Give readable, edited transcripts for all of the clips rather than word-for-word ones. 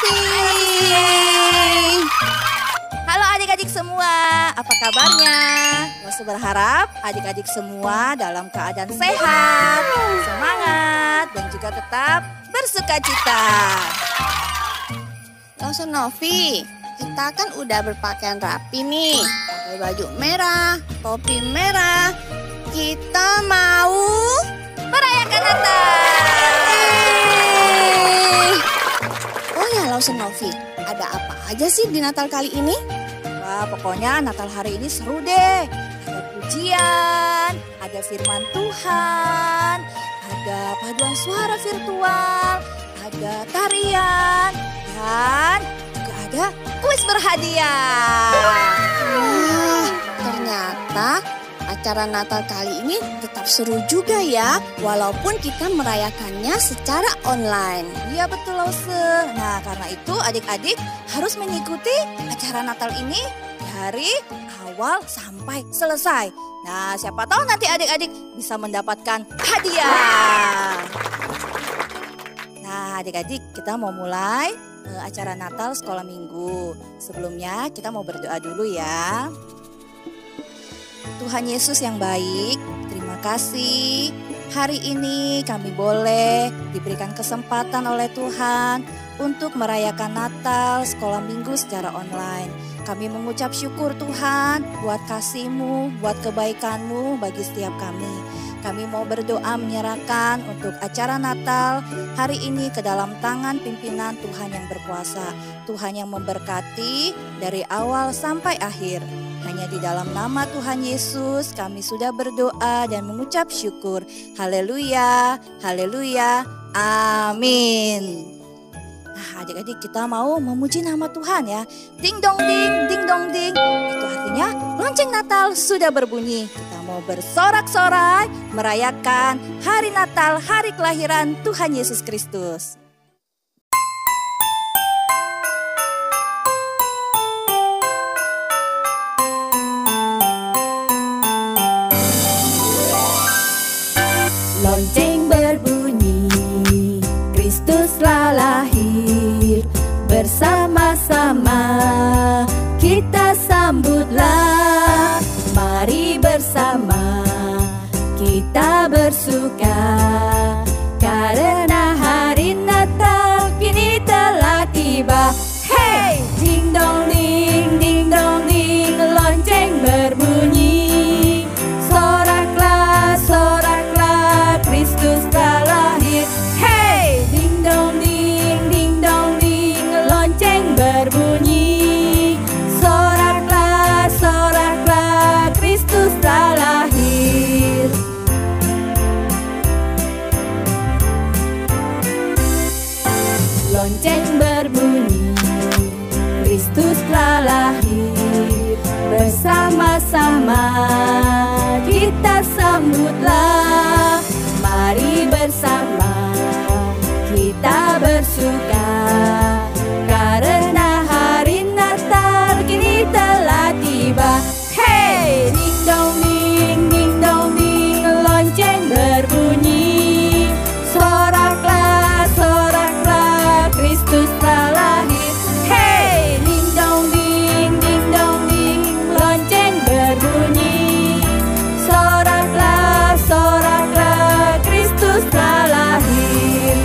Novi. Halo adik-adik semua, apa kabarnya? Losu berharap adik-adik semua dalam keadaan sehat, semangat, dan juga tetap bersukacita. Losu Novi, kita kan udah berpakaian rapi nih. Pakai baju merah, topi merah. Kita mau Merayakan Natal. Oh ya Losu Novi, ada apa aja sih di Natal kali ini? Wah, pokoknya Natal hari ini seru deh. Ada pujian, ada firman Tuhan, ada paduan suara virtual, ada tarian, dan juga ada kuis berhadiah. Wah, ternyata acara Natal kali ini tetap seru juga ya, walaupun kita merayakannya secara online. Iya betul Lause. Nah karena itu adik-adik harus mengikuti acara Natal ini dari awal sampai selesai. Nah siapa tahu nanti adik-adik bisa mendapatkan hadiah. Nah adik-adik kita mau mulai acara Natal sekolah minggu. Sebelumnya kita mau berdoa dulu ya. Tuhan Yesus yang baik, terima kasih. Hari ini kami boleh diberikan kesempatan oleh Tuhan untuk merayakan Natal sekolah minggu secara online. Kami mengucap syukur Tuhan buat kasih-Mu, buat kebaikan-Mu bagi setiap kami. Kami mau berdoa menyerahkan untuk acara Natal hari ini ke dalam tangan pimpinan Tuhan yang berkuasa. Tuhan yang memberkati dari awal sampai akhir. Hanya di dalam nama Tuhan Yesus kami sudah berdoa dan mengucap syukur. Haleluya, haleluya, amin. Nah adik-adik kita mau memuji nama Tuhan ya. Ding dong ding, ding dong ding. Itu artinya lonceng Natal sudah berbunyi. Kita mau bersorak-sorai merayakan hari Natal, hari kelahiran Tuhan Yesus Kristus. Lonceng berbunyi, Kristuslah lahir. Bersama-sama kita sambutlah. Mari bersama kita bersuka, karena hari Natal kini telah tiba. Hey! Ding dong ding, lonceng berbunyi. Soraklah, soraklah, Kristus telah lahir. Hey! Ding dong ding, lonceng berbunyi. Soraklah, soraklah, Kristus telah lahir. Lonceng berbunyi, Kristus telah lahir. Bersama-sama kita sambutlah. Mari bersama kita bersuka, karena hari Natal kini telah tiba. Hey! Ding dong ding, lonceng berbunyi. Soraklah, soraklah, Kristus telah lahir. Hey! Ding dong ding, lonceng berbunyi. Soraklah, soraklah, Kristus telah lahir.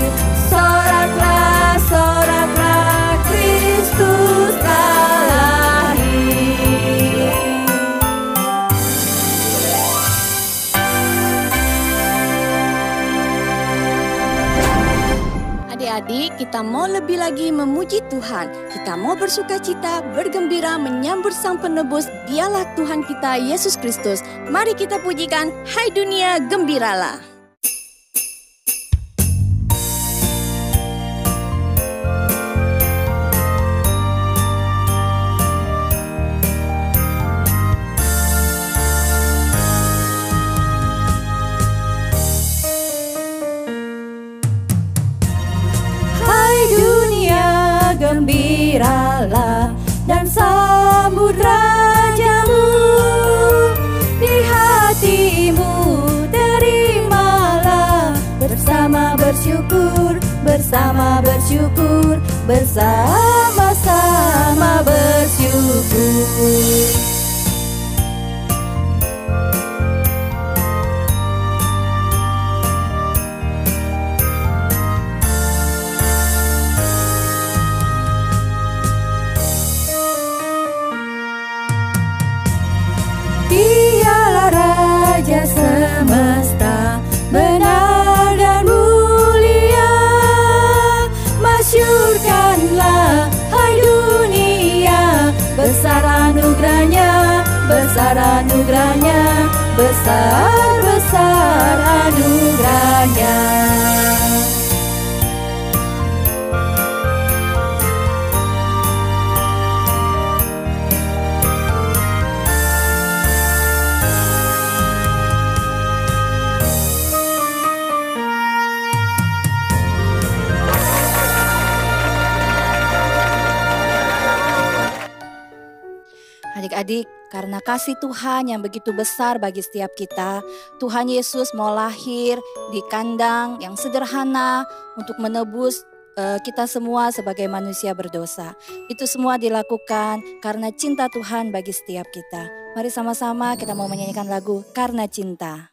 Soraklah, soraklah, Kristus telah lahir. Adik-adik, kita mau lebih lagi memuji Tuhan. Kita mau bersukacita, bergembira menyambut Sang Penebus. Dialah Tuhan kita Yesus Kristus. Mari kita pujikan, hai dunia gembiralah. Hai dunia gembiralah dan sambut rajamu. Di hatimu terimalah bersama bersyukur, bersama-sama bersyukur. Dialah Raja semesta, benar dan mulia. Masyurkanlah hai dunia, besar anugerahnya, besar anugerahnya, besar-besar anugerahnya. Adik-adik, karena kasih Tuhan yang begitu besar bagi setiap kita, Tuhan Yesus mau lahir di kandang yang sederhana untuk menebus kita semua sebagai manusia berdosa. Itu semua dilakukan karena cinta Tuhan bagi setiap kita. Mari sama-sama kita mau menyanyikan lagu Karena Cinta.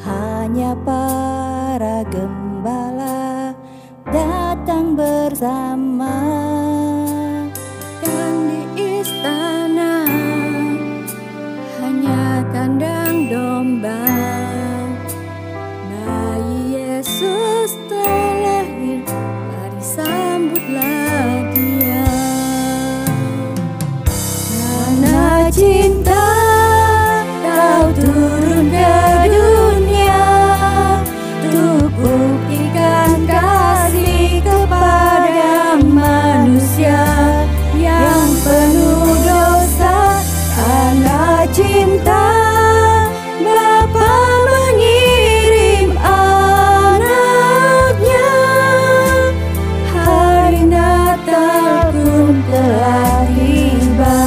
Hanya para gembala datang bersama, dan di istana hanya kandang domba. Bayi Yesus telah lahir, mari sambutlah Dia. Karena cinta Kau turun ke dunia, untuk buktikan kasih kepada manusia yang penuh dosa. Karena cinta Bapa mengirim anaknya, hari Natal pun telah tiba.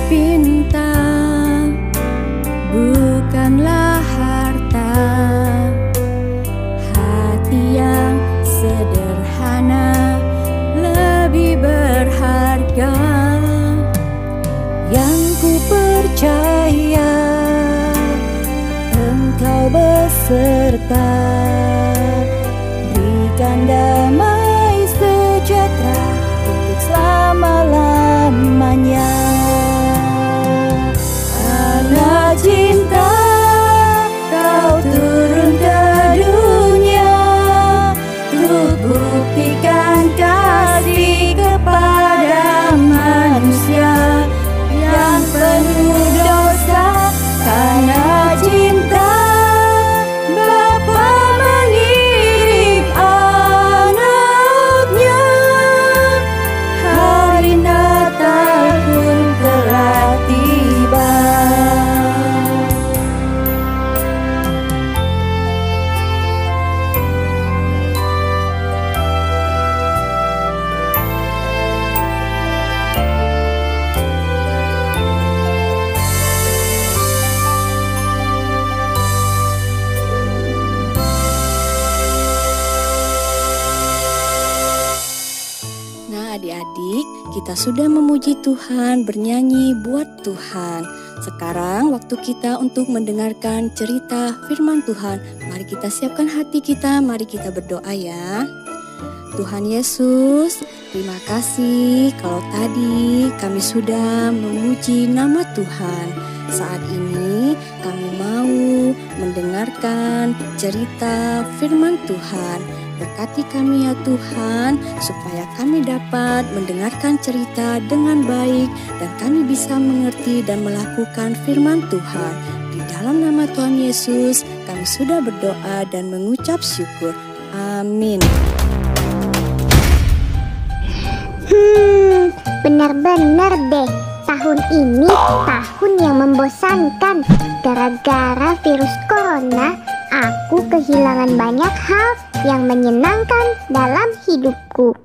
Pinta bukanlah harta, hati yang sederhana lebih berharga. Yang ku percaya Engkau beserta, berikan damai sejahtera untuk selama-lamanya. Karena cinta Kau turun ke dunia, untuk buktikan kasih kepada manusia yang penuh dosa. Karena cinta Bapa mengirim anaknya, hari Natal pun telah tiba. Adik-adik, kita sudah memuji Tuhan, bernyanyi buat Tuhan. Sekarang waktu kita untuk mendengarkan cerita firman Tuhan. Mari kita siapkan hati kita, mari kita berdoa ya. Tuhan Yesus, terima kasih kalau tadi kami sudah memuji nama Tuhan. Saat ini kami mau mendengarkan cerita firman Tuhan. Berkati kami ya Tuhan, supaya kami dapat mendengarkan cerita dengan baik dan kami bisa mengerti dan melakukan firman Tuhan. Di dalam nama Tuhan Yesus, kami sudah berdoa dan mengucap syukur. Amin. Benar-benar deh, tahun ini tahun yang membosankan. Gara-gara virus corona, aku kehilangan banyak hal yang menyenangkan dalam hidupku.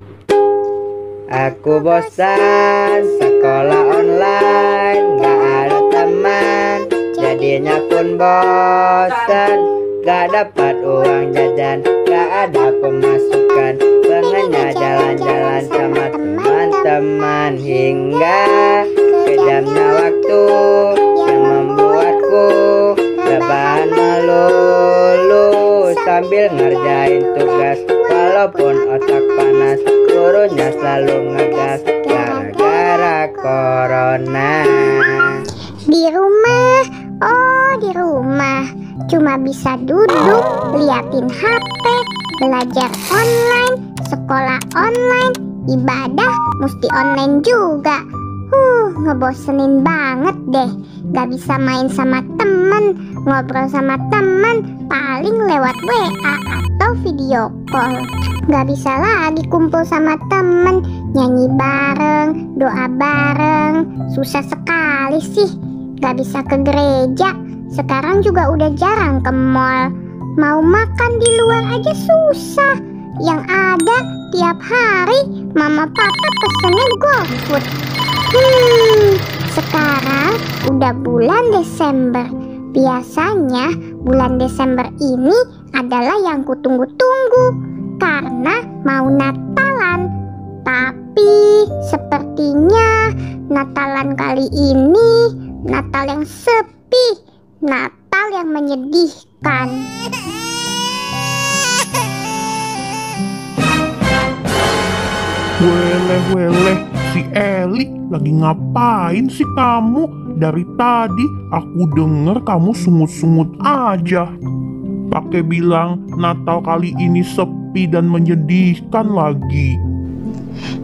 Aku bosan sekolah online, gak ada teman, jadinya pun bosan. Gak dapat uang jajan, gak ada pemasukan, pengennya jalan-jalan sama teman-teman. Hingga kejamnya waktu yang membuatku rebahan melulu sambil ngerjain tugas. Walaupun otak panas, gurunya selalu ngegas gara-gara corona. Di rumah, di rumah cuma bisa duduk, liatin HP, belajar online, sekolah online, ibadah mesti online juga. Ngebosenin banget deh. Gak bisa main sama temen, ngobrol sama temen, paling lewat WA atau video call. Gak bisa lagi kumpul sama temen, nyanyi bareng, doa bareng. Susah sekali sih. Gak bisa ke gereja, sekarang juga udah jarang ke mall. Mau makan di luar aja susah. Yang ada tiap hari mama papa pesennya GoFood. Sekarang udah bulan Desember. Biasanya bulan Desember ini adalah yang kutunggu-tunggu karena mau Natalan. Tapi sepertinya Natalan kali ini Natal yang sepi, Natal yang menyedihkan. Weleh, si Eli lagi ngapain sih kamu? Dari tadi aku denger kamu sungut-sungut aja. Pakai bilang Natal kali ini sepi dan menyedihkan lagi.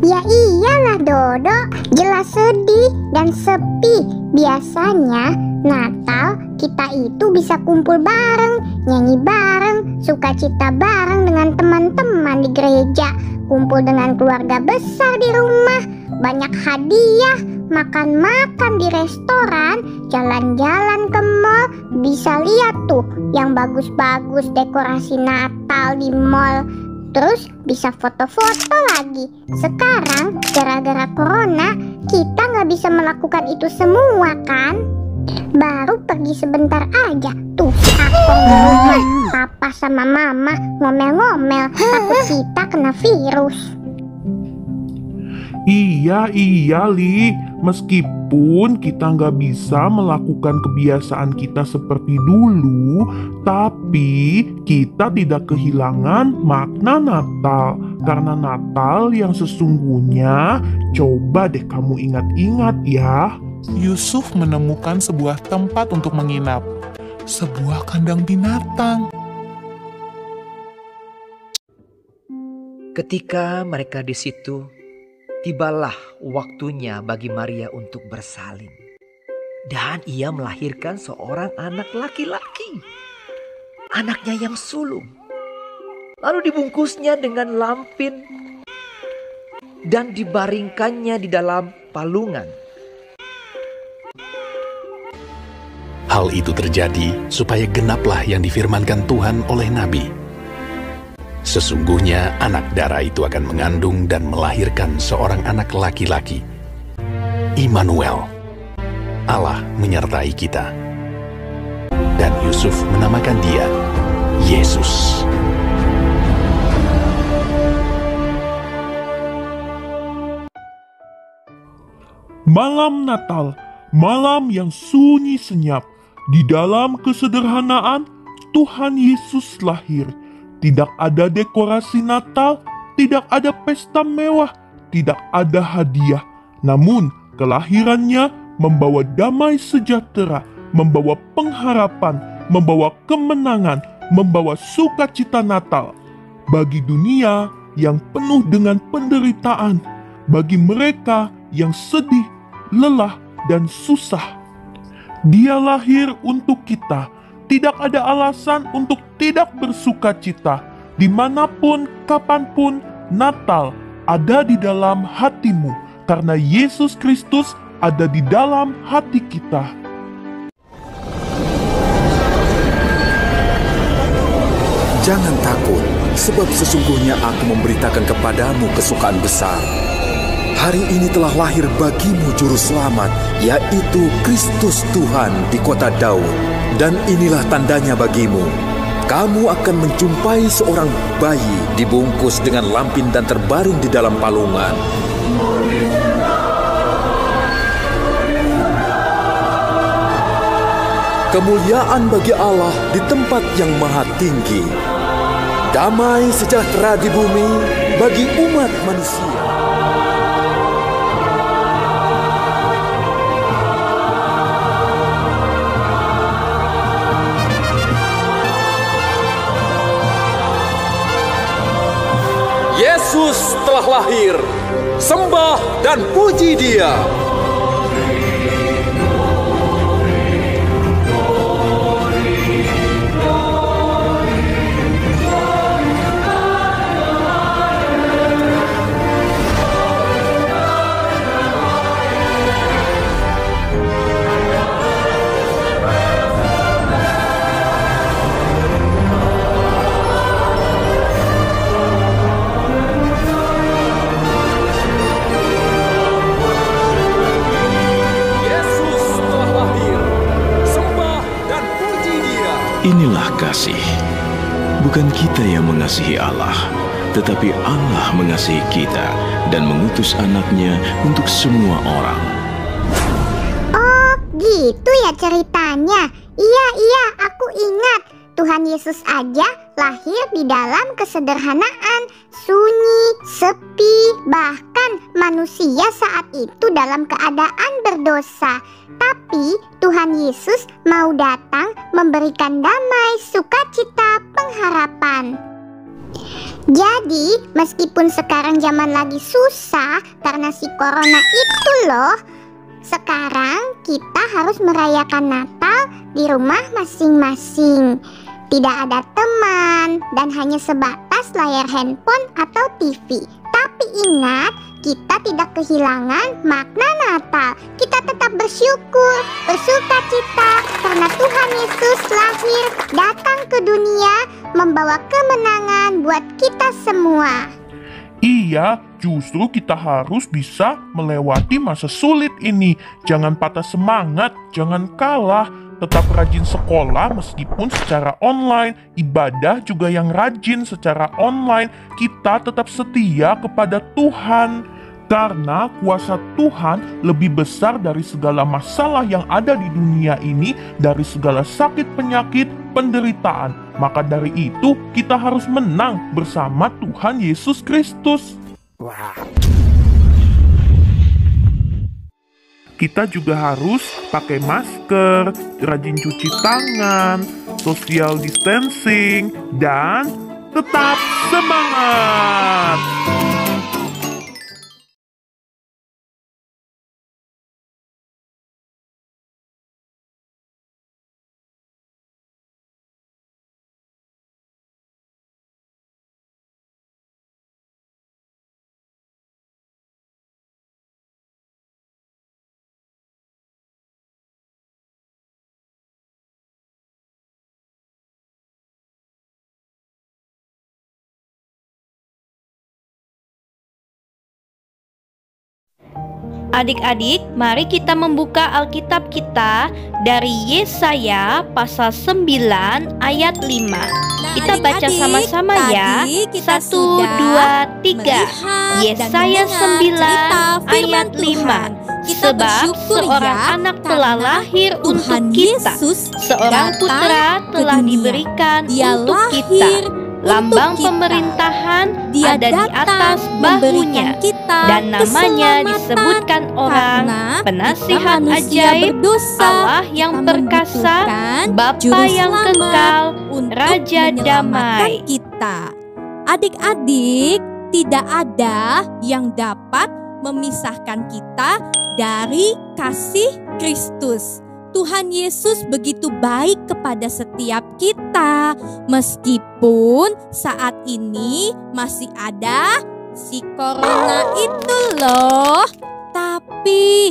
Ya iyalah Dodo, jelas sedih dan sepi. Biasanya Natal kita itu bisa kumpul bareng, nyanyi bareng, sukacita bareng dengan teman-teman di gereja, kumpul dengan keluarga besar di rumah, banyak hadiah, makan-makan di restoran, jalan-jalan ke mall, bisa lihat tuh yang bagus-bagus dekorasi Natal di mall. Terus bisa foto-foto lagi. Sekarang gara-gara corona kita nggak bisa melakukan itu semua kan? Baru pergi sebentar aja. Tuh aku di rumah, papa sama mama ngomel-ngomel takut kita kena virus. Iya Li, meskipun kita nggak bisa melakukan kebiasaan kita seperti dulu, tapi kita tidak kehilangan makna Natal. Karena Natal yang sesungguhnya, coba deh kamu ingat-ingat ya. Yusuf menemukan sebuah tempat untuk menginap, sebuah kandang binatang. Ketika mereka di situ, tibalah waktunya bagi Maria untuk bersalin. Dan ia melahirkan seorang anak laki-laki, anaknya yang sulung. Lalu dibungkusnya dengan lampin dan dibaringkannya di dalam palungan. Hal itu terjadi supaya genaplah yang difirmankan Tuhan oleh Nabi. Sesungguhnya anak darah itu akan mengandung dan melahirkan seorang anak laki-laki. Immanuel, Allah menyertai kita. Dan Yusuf menamakan dia Yesus. Malam Natal, malam yang sunyi senyap. Di dalam kesederhanaan, Tuhan Yesus lahir. Tidak ada dekorasi Natal, tidak ada pesta mewah, tidak ada hadiah. Namun, kelahirannya membawa damai sejahtera, membawa pengharapan, membawa kemenangan, membawa sukacita Natal. bagi dunia yang penuh dengan penderitaan, bagi mereka yang sedih, lelah, dan susah. Dia lahir untuk kita. Tidak ada alasan untuk tidak bersuka cita. Dimanapun, kapanpun, Natal ada di dalam hatimu, karena Yesus Kristus ada di dalam hati kita. Jangan takut, sebab sesungguhnya aku memberitakan kepadamu kesukaan besar. Hari ini telah lahir bagimu Juru Selamat, yaitu Kristus Tuhan di kota Daud. Dan inilah tandanya bagimu. Kamu akan menjumpai seorang bayi dibungkus dengan lampin dan terbaring di dalam palungan. Kemuliaan bagi Allah di tempat yang maha tinggi. Damai sejahtera di bumi bagi umat manusia. Yesus telah lahir. Sembah dan puji Dia. Inilah kasih. Bukan kita yang mengasihi Allah, tetapi Allah mengasihi kita dan mengutus anaknya untuk semua orang. Oh, gitu ya ceritanya. Iya, aku ingat. Tuhan Yesus aja lahir di dalam kesederhanaan, sunyi, sepi, bahkan manusia saat itu dalam keadaan berdosa. Tapi Tuhan Yesus mau datang memberikan damai, sukacita, pengharapan. Jadi, meskipun sekarang zaman lagi susah karena si corona itu loh, sekarang kita harus merayakan Natal di rumah masing-masing. Tidak ada teman dan hanya sebatas layar handphone atau TV. Tapi ingat, kita tidak kehilangan makna Natal. Kita tetap bersyukur, bersuka cita karena Tuhan Yesus lahir, datang ke dunia, membawa kemenangan buat kita semua. Iya, justru kita harus bisa melewati masa sulit ini. Jangan patah semangat, jangan kalah. Tetap rajin sekolah meskipun secara online, ibadah juga yang rajin secara online. Kita tetap setia kepada Tuhan, karena kuasa Tuhan lebih besar dari segala masalah yang ada di dunia ini, dari segala sakit, penyakit, penderitaan. Maka dari itu kita harus menang bersama Tuhan Yesus Kristus. Kita juga harus pakai masker, rajin cuci tangan, social distancing, dan tetap semangat! Adik-adik, mari kita membuka Alkitab kita dari Yesaya pasal 9 ayat 5. Kita baca sama-sama ya. 1, 2, 3. Yesaya 9 ayat 5. Sebab seorang anak telah lahir untuk kita, seorang putra telah diberikan untuk kita. Lambang pemerintahan ada di atas bahunya, dan namanya disebutkan orang Penasihat Ajaib, Allah yang perkasa, Bapa yang kekal, Raja Damai. Adik-adik, tidak ada yang dapat memisahkan kita dari kasih Kristus. Tuhan Yesus begitu baik kepada setiap kita. Meskipun saat ini masih ada si corona itu loh. Tapi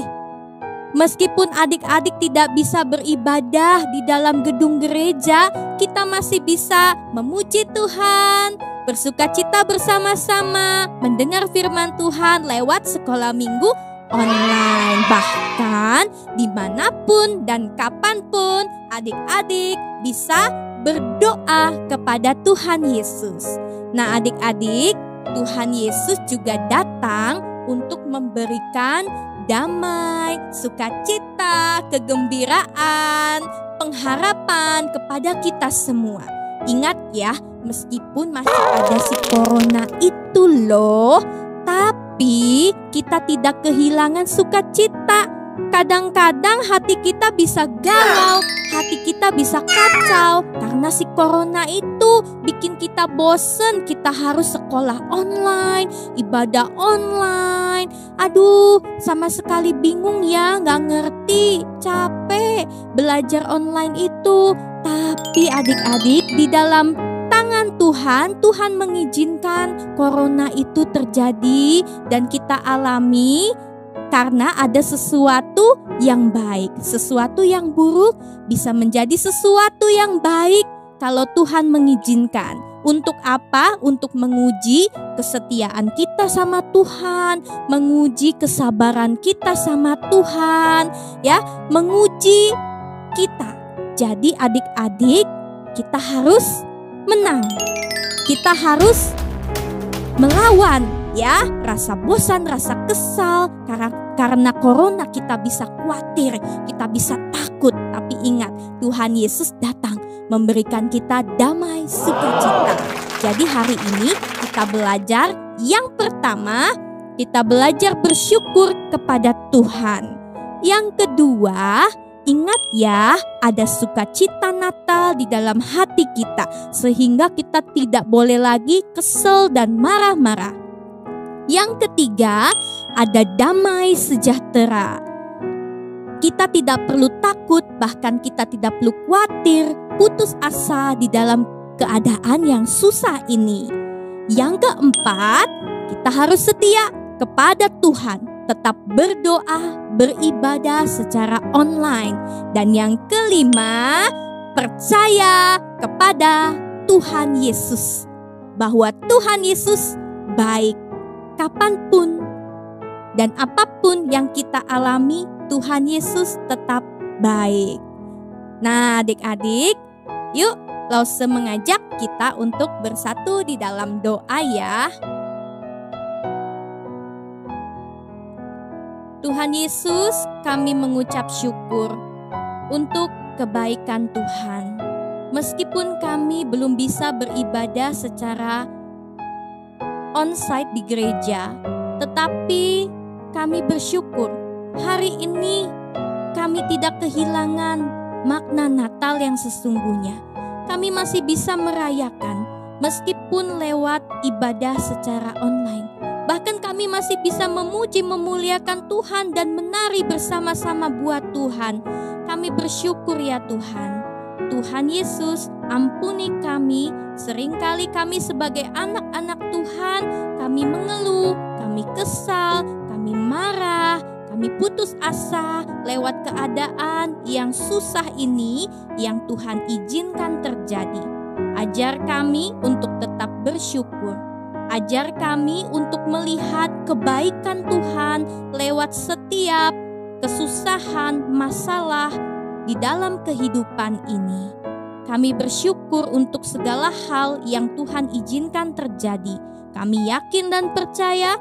meskipun adik-adik tidak bisa beribadah di dalam gedung gereja, kita masih bisa memuji Tuhan, bersukacita bersama-sama, mendengar firman Tuhan lewat sekolah minggu online. Bahkan dimanapun dan kapanpun adik-adik bisa berdoa kepada Tuhan Yesus. Nah adik-adik, Tuhan Yesus juga datang untuk memberikan damai, sukacita, kegembiraan, pengharapan kepada kita semua. Ingat ya, meskipun masih ada si corona itu loh, tapi kita tidak kehilangan sukacita. Kadang-kadang hati kita bisa galau, hati kita bisa kacau karena si corona itu bikin kita bosen. Kita harus sekolah online, ibadah online. Aduh, sama sekali bingung ya, gak ngerti, capek belajar online itu. Tapi adik-adik, di dalam tangan Tuhan, Tuhan mengizinkan corona itu terjadi dan kita alami karena ada sesuatu yang baik. Sesuatu yang buruk bisa menjadi sesuatu yang baik kalau Tuhan mengizinkan. Untuk apa? Untuk menguji kesetiaan kita sama Tuhan, menguji kesabaran kita sama Tuhan, ya, menguji kita. Jadi adik-adik, kita harus menang. Kita harus melawan ya rasa bosan, rasa kesal karena corona. Kita bisa khawatir, kita bisa takut, tapi ingat, Tuhan Yesus datang memberikan kita damai, sukacita. Jadi hari ini kita belajar, yang pertama kita belajar bersyukur kepada Tuhan. Yang kedua, ingat ya, ada sukacita Natal di dalam hati kita, sehingga kita tidak boleh lagi kesel dan marah-marah. Yang ketiga, ada damai sejahtera. Kita tidak perlu takut, bahkan kita tidak perlu khawatir, putus asa di dalam keadaan yang susah ini. Yang keempat, kita harus setia kepada Tuhan, tetap berdoa, beribadah secara online. Dan yang kelima, percaya kepada Tuhan Yesus, bahwa Tuhan Yesus baik kapanpun dan apapun yang kita alami, Tuhan Yesus tetap baik. Nah adik-adik, yuk Lause mengajak kita untuk bersatu di dalam doa ya. Tuhan Yesus, kami mengucap syukur untuk kebaikan Tuhan. Meskipun kami belum bisa beribadah secara onsite di gereja, tetapi kami bersyukur hari ini kami tidak kehilangan makna Natal yang sesungguhnya. Kami masih bisa merayakan meskipun lewat ibadah secara online. Bahkan kami masih bisa memuji, memuliakan Tuhan dan menari bersama-sama buat Tuhan. Kami bersyukur ya Tuhan. Tuhan Yesus, ampuni kami. Seringkali kami sebagai anak-anak Tuhan, kami mengeluh, kami kesal, kami marah, kami putus asa lewat keadaan yang susah ini yang Tuhan izinkan terjadi. Ajar kami untuk tetap bersyukur. Ajar kami untuk melihat kebaikan Tuhan lewat setiap kesusahan, masalah di dalam kehidupan ini. Kami bersyukur untuk segala hal yang Tuhan izinkan terjadi. Kami yakin dan percaya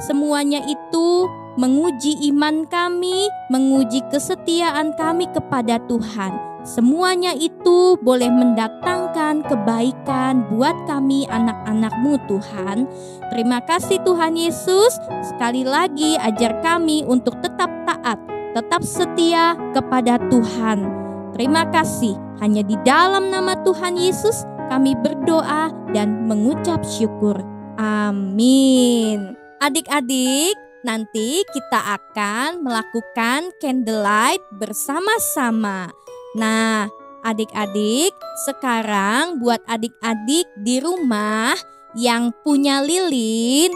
semuanya itu menguji iman kami, menguji kesetiaan kami kepada Tuhan. Semuanya itu boleh mendatangkan kebaikan buat kami anak-anak-Mu Tuhan. Terima kasih Tuhan Yesus. Sekali lagi ajar kami untuk tetap taat, tetap setia kepada Tuhan. Terima kasih. Hanya di dalam nama Tuhan Yesus kami berdoa dan mengucap syukur. Amin. Adik-adik, nanti kita akan melakukan candlelight bersama-sama. Nah, adik-adik, sekarang buat adik-adik di rumah yang punya lilin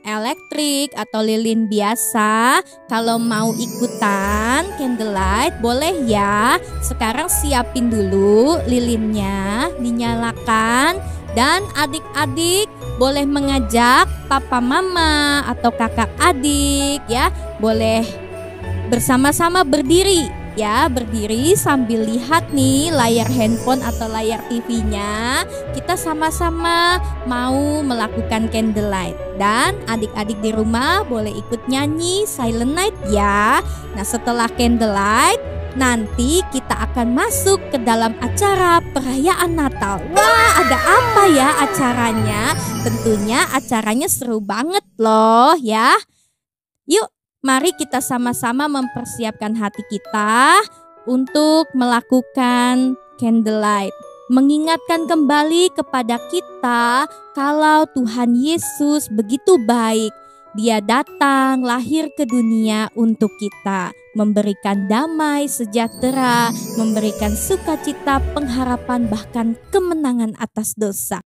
elektrik atau lilin biasa, kalau mau ikutan candlelight boleh ya. Sekarang siapin dulu lilinnya, dinyalakan, dan adik-adik boleh mengajak papa mama atau kakak adik ya. Boleh bersama-sama berdiri ya, berdiri sambil lihat nih layar handphone atau layar TV-nya. Kita sama-sama mau melakukan candlelight. Dan adik-adik di rumah boleh ikut nyanyi Silent Night ya. Nah, setelah candlelight nanti kita akan masuk ke dalam acara perayaan Natal. Wah, ada apa ya acaranya? Tentunya acaranya seru banget loh ya. Yuk, mari kita sama-sama mempersiapkan hati kita untuk melakukan candlelight. Mengingatkan kembali kepada kita kalau Tuhan Yesus begitu baik. Dia datang lahir ke dunia untuk kita, memberikan damai sejahtera, memberikan sukacita, pengharapan, bahkan kemenangan atas dosa.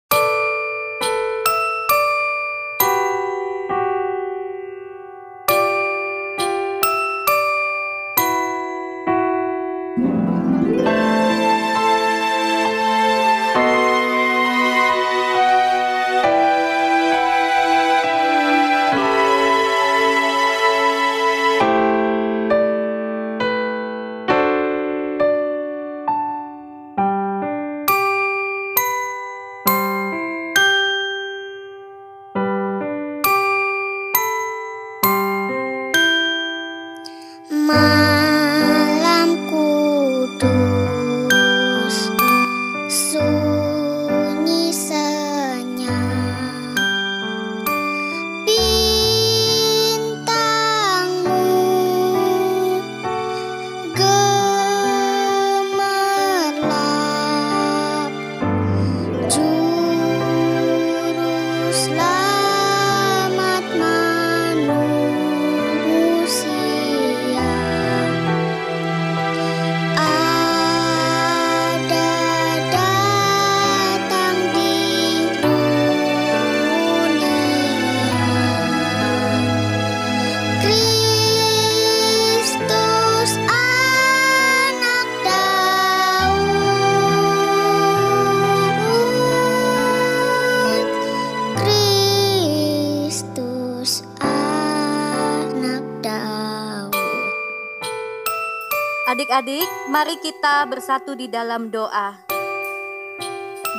Adik-adik, mari kita bersatu di dalam doa.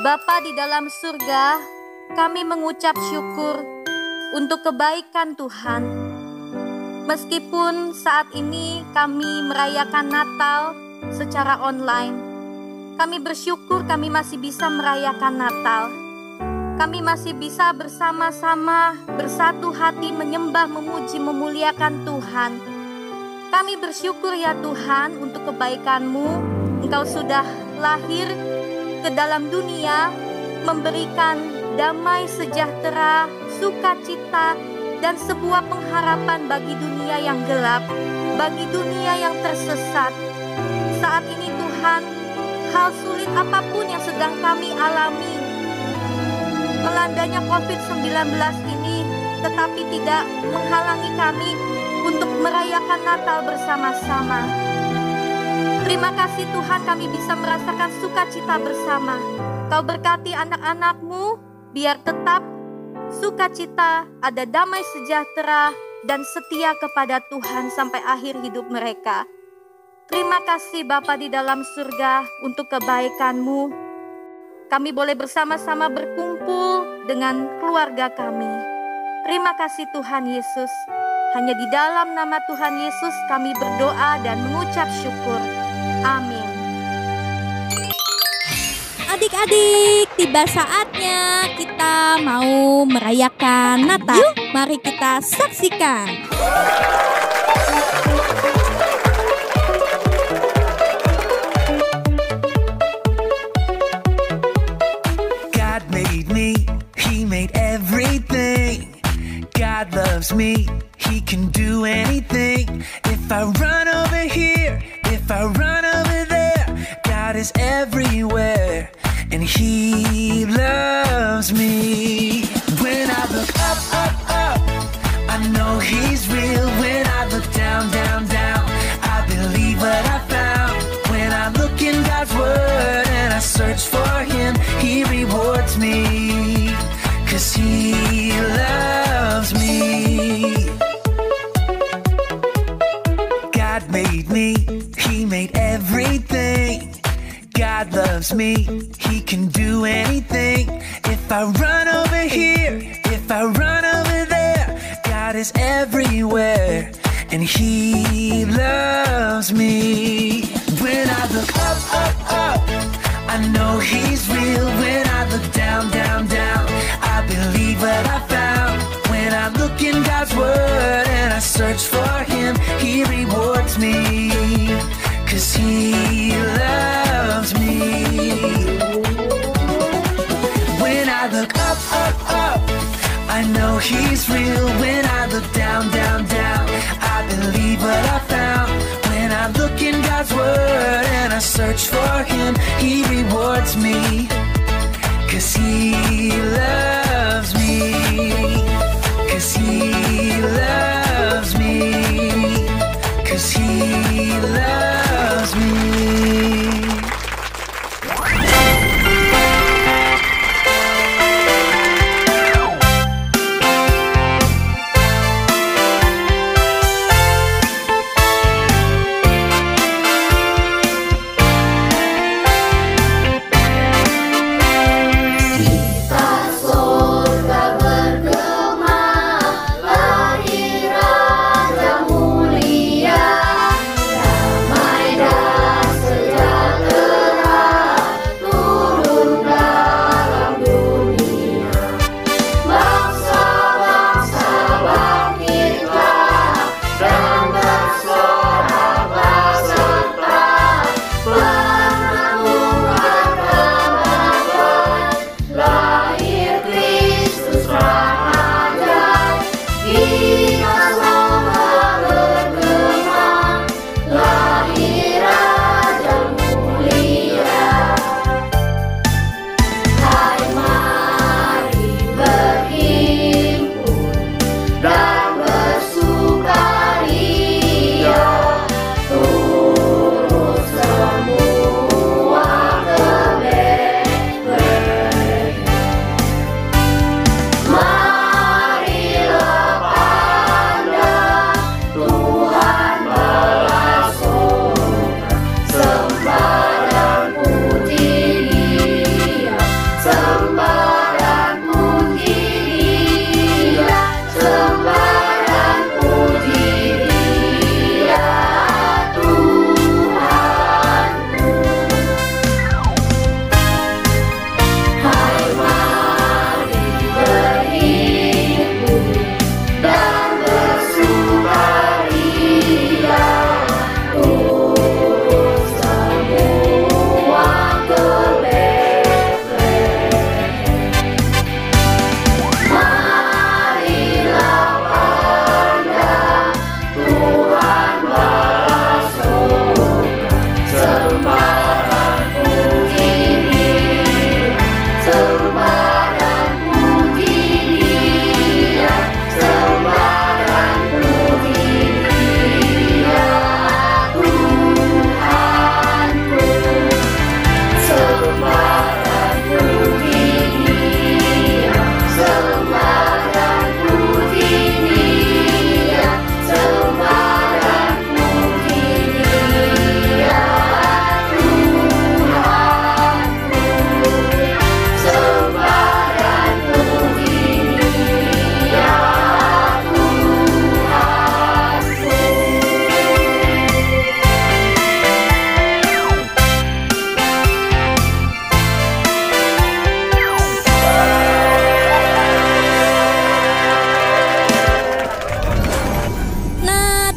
Bapa di dalam surga, kami mengucap syukur untuk kebaikan Tuhan. Meskipun saat ini kami merayakan Natal secara online, kami bersyukur kami masih bisa merayakan Natal. Kami masih bisa bersama-sama bersatu hati menyembah, memuji, memuliakan Tuhan. Kami bersyukur ya Tuhan untuk kebaikan-Mu. Engkau sudah lahir ke dalam dunia, memberikan damai sejahtera, sukacita, dan sebuah pengharapan bagi dunia yang gelap, bagi dunia yang tersesat. Saat ini Tuhan, hal sulit apapun yang sedang kami alami, melandanya COVID-19 ini, tetapi tidak menghalangi kami untuk merayakan Natal bersama-sama. Terima kasih Tuhan, kami bisa merasakan sukacita bersama. Kau berkati anak-anak-Mu, biar tetap sukacita, ada damai sejahtera, dan setia kepada Tuhan sampai akhir hidup mereka. Terima kasih Bapa di dalam surga untuk kebaikan-Mu. Kami boleh bersama-sama berkumpul dengan keluarga kami. Terima kasih Tuhan Yesus. Hanya di dalam nama Tuhan Yesus kami berdoa dan mengucap syukur. Amin. Adik-adik, tiba saatnya kita mau merayakan Natal. Yuk, mari kita saksikan. made me, He made everything. God loves me, He can do anything. If I run over here, if I run over there, God is everywhere, and He loves me. When I look up, up, up, I know He's real. When I look down, down, down, I believe what I found. When I look in God's Word and I search for Him, He rewards me, 'cause He loves me. When I look up, up, up, I know He's real. When I look down, down, down, I believe what I found. When I look in God's Word and I search for Him, He rewards me, 'cause He loves me, 'cause He loves me, 'cause He loves me.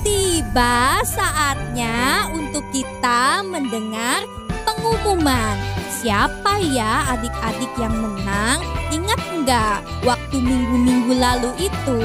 Tiba saatnya untuk kita mendengar pengumuman. Siapa ya adik-adik yang menang? Ingat enggak, waktu minggu-minggu lalu itu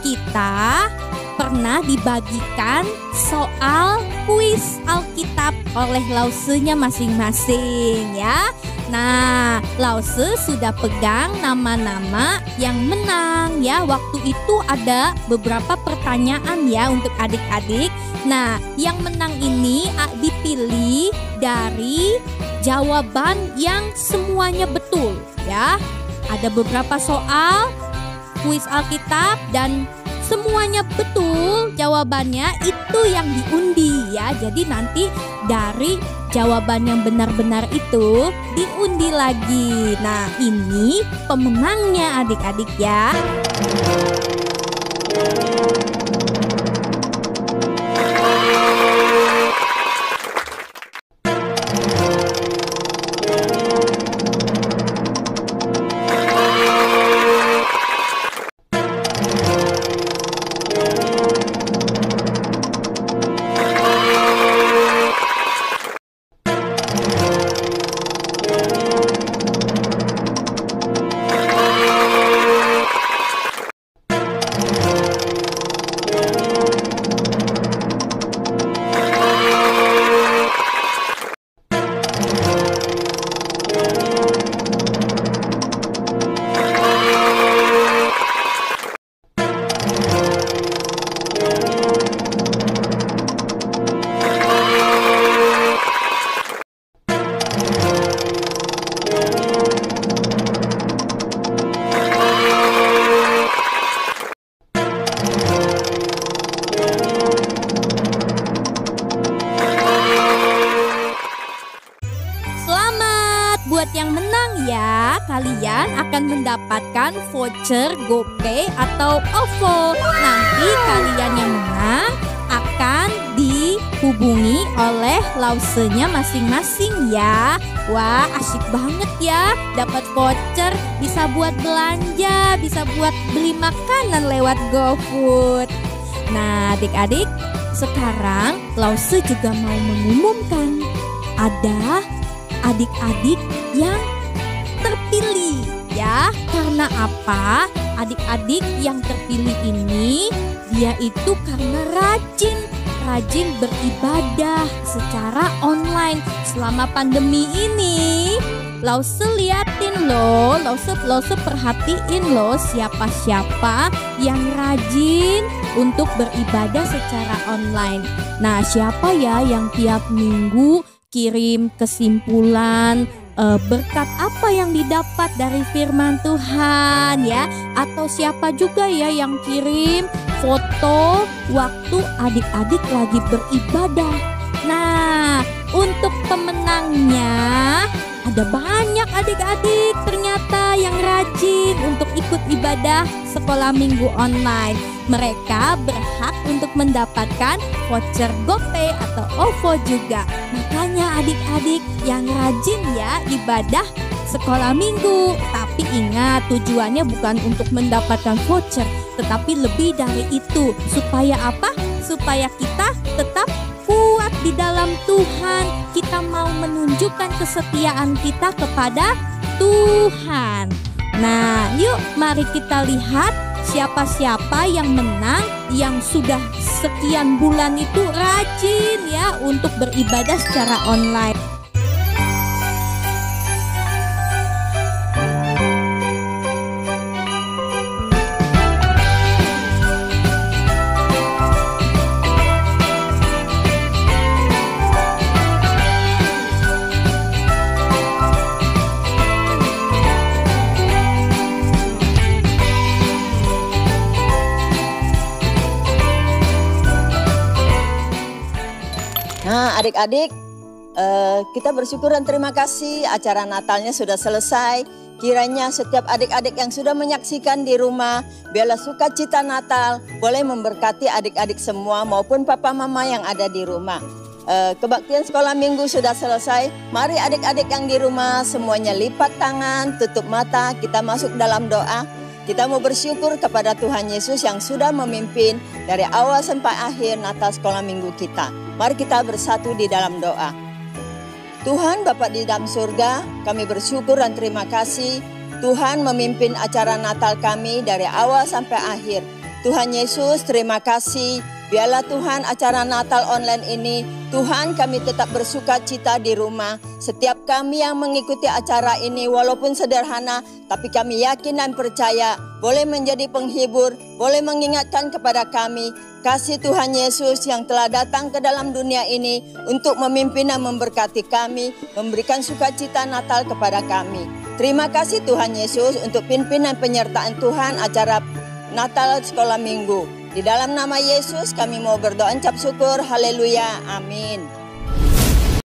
kita pernah dibagikan soal kuis Alkitab oleh lausenya masing-masing ya. Nah, Lause sudah pegang nama-nama yang menang ya. Waktu itu ada beberapa pertanyaan ya untuk adik-adik. Nah, yang menang ini dipilih dari jawaban yang semuanya betul ya. Ada beberapa soal kuis Alkitab dan semuanya betul jawabannya itu yang diundi ya. Jadi nanti dari jawaban yang benar-benar itu diundi lagi. Nah, ini pemenangnya adik-adik ya. Buat yang menang ya, kalian akan mendapatkan voucher GoPay atau OVO. Nanti kalian yang menang akan dihubungi oleh lausenya masing-masing ya. Wah, asik banget ya, dapat voucher, bisa buat belanja, bisa buat beli makanan lewat GoFood. Nah, adik-adik, sekarang Lause juga mau mengumumkan ada adik-adik yang terpilih ya. Karena apa? Adik-adik yang terpilih ini dia itu karena rajin beribadah secara online selama pandemi ini. Lause liatin loh, Lause perhatiin loh siapa-siapa yang rajin untuk beribadah secara online. Nah, siapa ya yang tiap minggu kirim kesimpulan berkat apa yang didapat dari firman Tuhan ya. Atau siapa juga ya yang kirim foto waktu adik-adik lagi beribadah. Nah, untuk pemenangnya ada banyak adik-adik ternyata yang rajin untuk ikut ibadah sekolah minggu online. Mereka berhak untuk mendapatkan voucher GoPay atau OVO juga. Makanya adik-adik yang rajin ya ibadah sekolah minggu. Tapi ingat, tujuannya bukan untuk mendapatkan voucher, tetapi lebih dari itu. Supaya apa? Supaya kita tetap kuat di dalam Tuhan. Kita mau menunjukkan kesetiaan kita kepada Tuhan. Nah, yuk mari kita lihat siapa-siapa yang menang, yang sudah sekian bulan itu rajin ya untuk beribadah secara online. Nah, adik-adik, kita bersyukur dan terima kasih acara Natalnya sudah selesai. Kiranya setiap adik-adik yang sudah menyaksikan di rumah, biarlah sukacita Natal boleh memberkati adik-adik semua maupun papa mama yang ada di rumah. Kebaktian sekolah minggu sudah selesai. Mari adik-adik yang di rumah semuanya lipat tangan, tutup mata, kita masuk dalam doa. Kita mau bersyukur kepada Tuhan Yesus yang sudah memimpin dari awal sampai akhir Natal sekolah minggu kita. Mari kita bersatu di dalam doa. Tuhan Bapa di dalam surga, kami bersyukur dan terima kasih Tuhan memimpin acara Natal kami dari awal sampai akhir. Tuhan Yesus, terima kasih. Biarlah Tuhan acara Natal online ini, Tuhan kami tetap bersuka cita di rumah. Setiap kami yang mengikuti acara ini walaupun sederhana, tapi kami yakin dan percaya boleh menjadi penghibur, boleh mengingatkan kepada kami kasih Tuhan Yesus yang telah datang ke dalam dunia ini untuk memimpin dan memberkati kami, memberikan sukacita Natal kepada kami. Terima kasih Tuhan Yesus untuk pimpin dan penyertaan Tuhan acara Natal sekolah minggu. Di dalam nama Yesus kami mau berdoa ucap syukur. Haleluya. Amin.